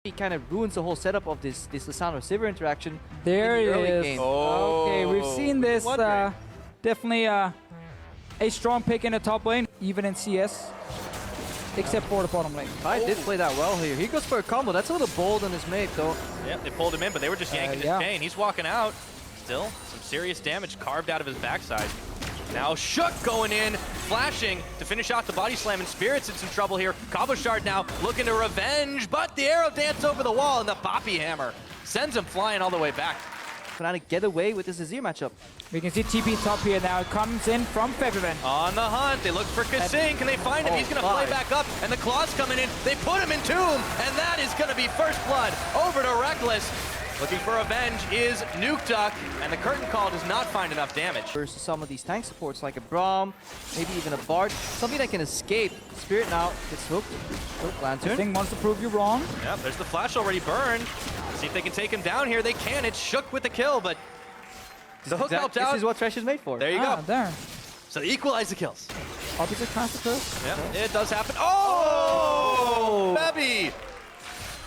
He kind of ruins the whole setup of this Lissandra Sivir interaction. There in the it early is. game. Okay, we've seen this. Definitely a strong pick in the top lane, even in CS, except for the bottom lane. I did play that well here. He goes for a combo. That's a little bold on his mate, though. Yep, they pulled him in, but they were just yanking his chain. He's walking out. Still, some serious damage carved out of his backside. Now Shook going in, flashing to finish off the body slam, and Spirit's in some trouble here. Cabochard now looking to revenge, but the arrow dance over the wall, and the Boppy Hammer sends him flying all the way back. FNATIC get away with this Azir matchup. We can see TP top here now. It comes in from FNATIC. On the hunt, they look for Kasing. Can they find him? He's going to play back up, and the claw's coming in. They put him in Tomb, and that is going to be first blood over to Reckless. Looking for revenge is Nukeduck, and the curtain call does not find enough damage. Versus some of these tank supports like a Braum, maybe even a Bard, something that can escape. Spirit now gets hooked. Hook Lantern. Thing wants to prove you wrong. Yep, there's the flash already burned. See if they can take him down here. They can. It's Shook with the kill, but the hook helped out. This is what Thresh is made for. There you go. There. So they equalize the kills. Opposite consequence. Yeah, it does happen. Oh! Bebby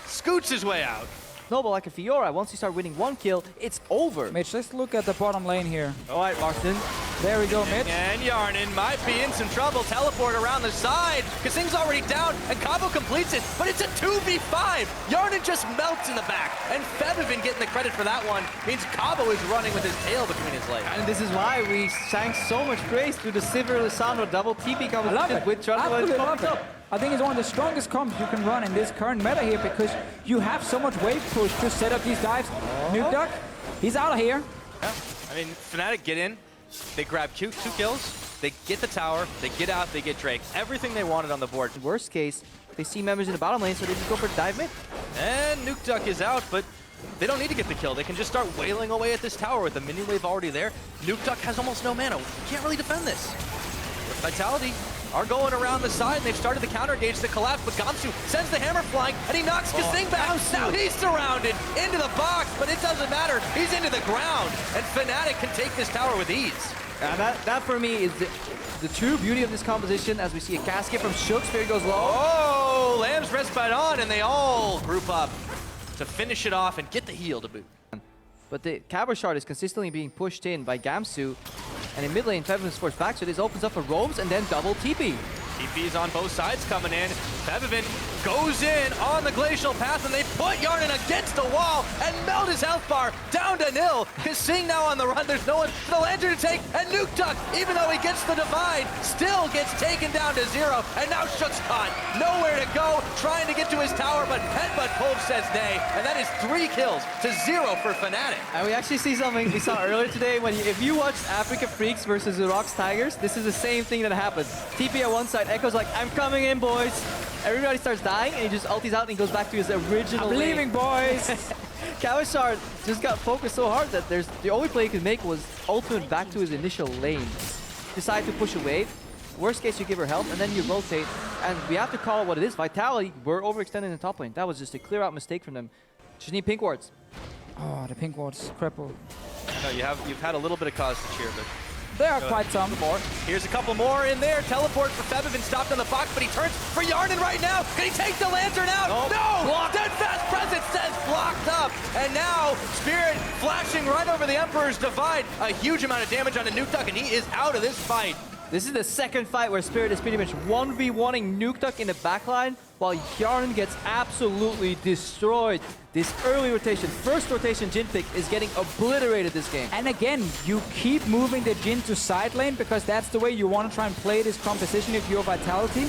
scoots his way out. Snowball like a Fiora. Once you start winning one kill, it's over. Mitch, let's look at the bottom lane here. All right, Martin. There we go, Mitch. And Yarnin might be in some trouble. Teleport around the side. Kasing's already down, and Cabo completes it, but it's a 2v5. Yarnin just melts in the back, and Febivin getting the credit for that one means Cabo is running with his tail between his legs. And this is why we sang so much praise to the Sivir Lissandra double TP combination with Trundle. Absolutely love it. I think it's one of the strongest combos you can run in this current meta here because you have so much wave push to set up these dives. Nukeduck, he's out of here. Yeah. I mean, FNATIC get in, they grab two kills, they get the tower, they get out, they get Drake. Everything they wanted on the board. Worst case, they see members in the bottom lane, so they just go for the dive mid. And Nukeduck is out, but they don't need to get the kill. They can just start wailing away at this tower with the minion wave already there. Nukeduck has almost no mana. You can't really defend this. But Vitality are going around the side, and they've started the counter engage to collapse, but Gamsu sends the hammer flying, and he knocks Kasing back. Now he's surrounded into the box, but it doesn't matter. He's into the ground, and FNATIC can take this tower with ease. That for me is the true beauty of this composition, as we see a casket from Shook. Spirit goes low. Oh, Lamb's respite on, and they all group up to finish it off and get the heal to boot. But the Cabochard is consistently being pushed in by Gamsu. And in mid lane, Febivin's forced back, so this opens up for Robes and then double TP. TP's on both sides coming in. Febivin goes in on the glacial path, and they put Yarnin against the wall and melt his health bar down to nil. Kasing now on the run. There's no one for the lantern to take, and Nukeduck, even though he gets the divide, still gets taken down to 0. And now Shook's caught. Nowhere to go, trying to get to his tower, but Headbutt Pove says nay, and that is 3 kills to 0 for FNATIC. And we actually see something we saw earlier today. If you watched Africa Freaks versus the Rocks Tigers, this is the same thing that happens. TP at one side, Echo's like, I'm coming in, boys. Everybody starts dying, and he just ulties out and he goes back to his original I'm leaving, boys. Cabochard just got focused so hard that the only play he could make was ultimate back to his initial lane. Decide to push away. Worst case, you give her help, and then you rotate. And we have to call it what it is. Vitality were overextended in the top lane. That was just a clear-out mistake from them. Just need pink wards. Oh, the pink wards cripple. I know you've had a little bit of cause to cheer, but there are quite some more. Here's a couple more in there. Teleport for Febivin, stopped on the box, but he turns for Yarnin right now. Can he take the lantern out? Nope. No! Blocked. Dead fast presence says blocked up. And now Spirit flashing right over the Emperor's Divide. A huge amount of damage on the Nukeduck, and he is out of this fight. This is the second fight where Spirit is pretty much 1v1ing Nukeduck in the backline, while Yarnin gets absolutely destroyed. This early rotation, first rotation Jhin pick, is getting obliterated this game. And again, you keep moving the Jhin to side lane because that's the way you want to try and play this composition if you're Vitality.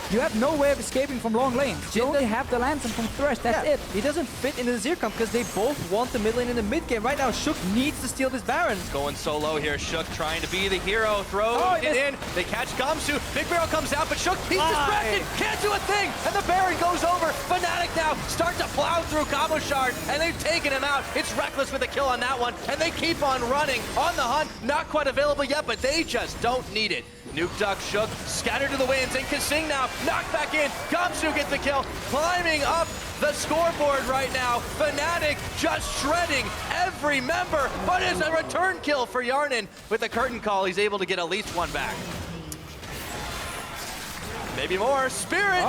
You have no way of escaping from long lanes. You only have the Lantern from Thresh, that's it. He doesn't fit into the Zir comp because they both want the mid lane in the mid game. Right now, Shook needs to steal this Baron. Going solo here, Shook trying to be the hero, throws it in. They catch Gamsu, Big Barrel comes out, but Shook, he's distracted, can't do a thing, and the Baron goes over. FNATIC now start to plow through Cabochard, and they've taken him out. It's Reckless with a kill on that one, and they keep on running on the hunt. Not quite available yet, but they just don't need it. Nukeduck, Shook, scattered to the winds, and Kasing now knocked back in. Gamsu gets the kill, climbing up the scoreboard right now. FNATIC just shredding every member, but it's a return kill for Yarnin. With the curtain call, he's able to get at least one back. Maybe more. Spirit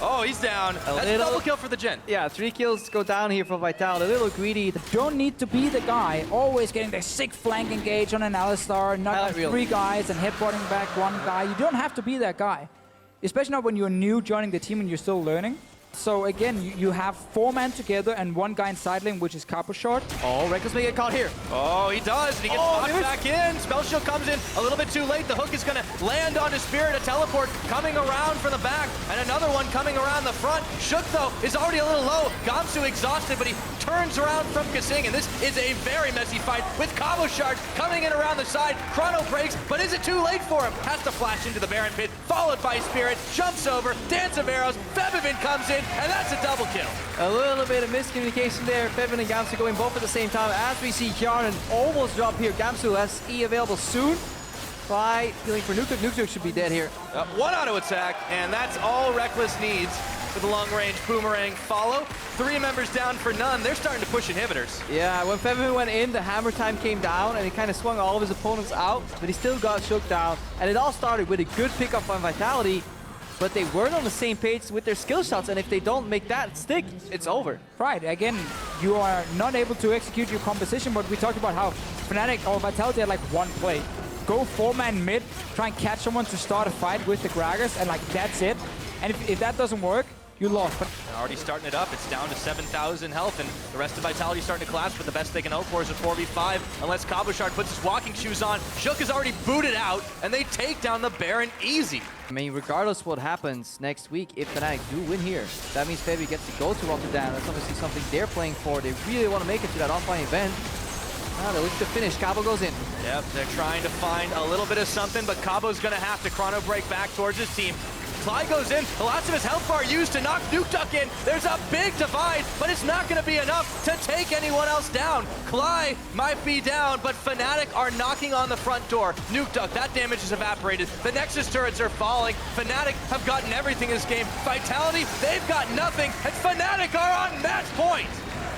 Oh, he's down. That's a double kill for the Jin. Yeah, 3 kills go down here for Vitality. A little greedy. Don't need to be the guy always getting the sick flank engage on an Alistar, knocking 3 guys and headbutting back 1 guy. You don't have to be that guy. Especially not when you're new joining the team and you're still learning. So again, you have 4 men together and 1 guy in side lane, which is Capo short. Oh, Reckless may get caught here. Oh, he does, and he gets knocked back in. Spell Shield comes in a little bit too late. The hook is going to land on his Spirit. A teleport coming around from the back, and another one coming around the front. Shook, though, is already a little low. Gamsu exhausted, but he turns around from Kasing, and this is a very messy fight with Cabo Shard coming in around the side. Chrono breaks, but is it too late for him? Has to flash into the Baron pit, followed by Spirit, jumps over, Dance of Arrows, Febivin comes in, and that's a double kill. A little bit of miscommunication there. Febivin and Gamsu going both at the same time as we see Kjarnan almost drop here. Gamsu has E available soon. By healing for Nuke. Nuke should be dead here. 1 auto attack, and that's all Reckless needs for the long-range boomerang follow. 3 members down for none. They're starting to push inhibitors. Yeah, when Febivin went in, the hammer time came down, and he kind of swung all of his opponents out, but he still got shook down. And it all started with a good pickup on Vitality, but they weren't on the same page with their skill shots, and if they don't make that stick, it's over. Right, again, you are not able to execute your composition, but we talked about how FNATIC or Vitality had like 1 play. Go 4-man mid, try and catch someone to start a fight with the Gragas, and like that's it. And if that doesn't work, you lost. But already starting it up. It's down to 7,000 health, and the rest of Vitality starting to collapse, but the best they can hope for is a 4v5, unless Cabo Shard puts his walking shoes on. Shook is already booted out, and they take down the Baron easy. I mean, regardless what happens next week, if FNATIC do win here, that means Febby gets to go to Rotterdam. That's obviously something they're playing for. They really want to make it to that offline event. They're looking to finish. Cabo goes in. Yep, they're trying to find a little bit of something, but Cabo's going to have to chrono break back towards his team. Clyde goes in, lots of his health bar used to knock Nuke in. There's a big divide, but it's not going to be enough to take anyone else down. Clyde might be down, but FNATIC are knocking on the front door. Nuke, that damage is evaporated. The Nexus turrets are falling. FNATIC have gotten everything in this game. Vitality, they've got nothing, and FNATIC are on match point.